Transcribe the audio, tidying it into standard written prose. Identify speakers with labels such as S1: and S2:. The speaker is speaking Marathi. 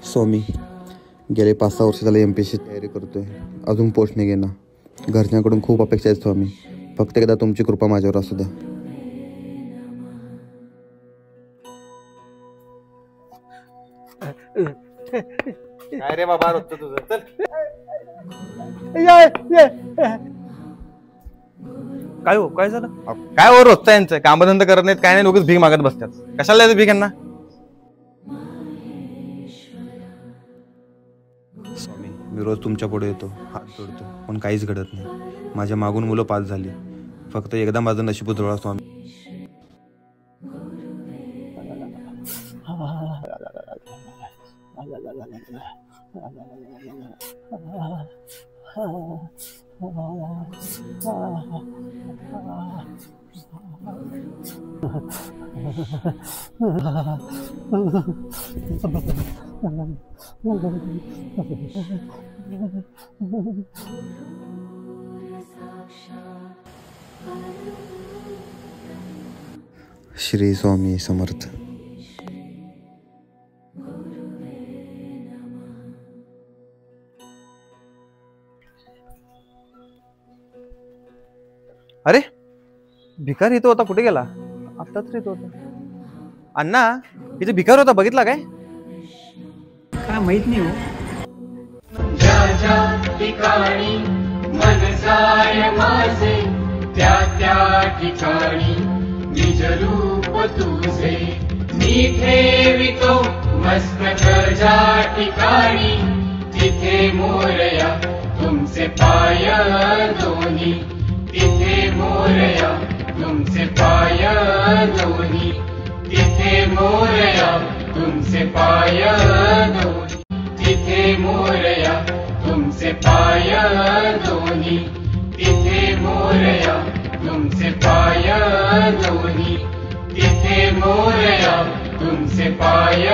S1: स्वामी गेले 5-6 वर्ष झाले MPSC तयारी करतोय, अजून पोस्ट नाही घेणार. घरच्यांकडून खूप अपेक्षा आहेत स्वामी, फक्त एकदा तुमची कृपा माझ्यावर असू द्या.
S2: काय रे बाबा रोजचं तुझं, चल.
S3: काय हो, काय झालं?
S2: काय हो रोजचं यांचं कामधंदा करत नाहीत, काय नाही, लोकच भीक मागत बसतात. कशाला द्यायचं भीक यांना?
S1: स्वामी मी रोज तुमच्या पुढे येतो, हात जोडतो, पण काहीच घडत नाही. माझ्या मागून मुलं पास झाली, फक्त एकदा माझं नशीब उजळा स्वामी. श्री स्वामी समर्थ.
S2: अरे भिकार इथं होता, कुठे गेला? आता तरी इथं होता. अण्णा इथे भिकार होता, बघितला काय?
S3: काय माहित नाही हो.
S4: ज्या ज्या ठिकाणी मन जाय माझे, त्या त्या ठिकाणी निज रूप तुझे मी ठेवितो मस्तक. ज्या ठिकाणी तिथे मोरया तुमचे पाय दोन्ही, तिथे मोरया तुमचे पाय दोन्ही, तिथे मोरया तुमचे पाय दोन्ही, तिथे मोरया तुमचे पाय दोन्ही, तिथे मोरया तुमचे पाय दोन्ही, तिथे मोरया तुमचे पाय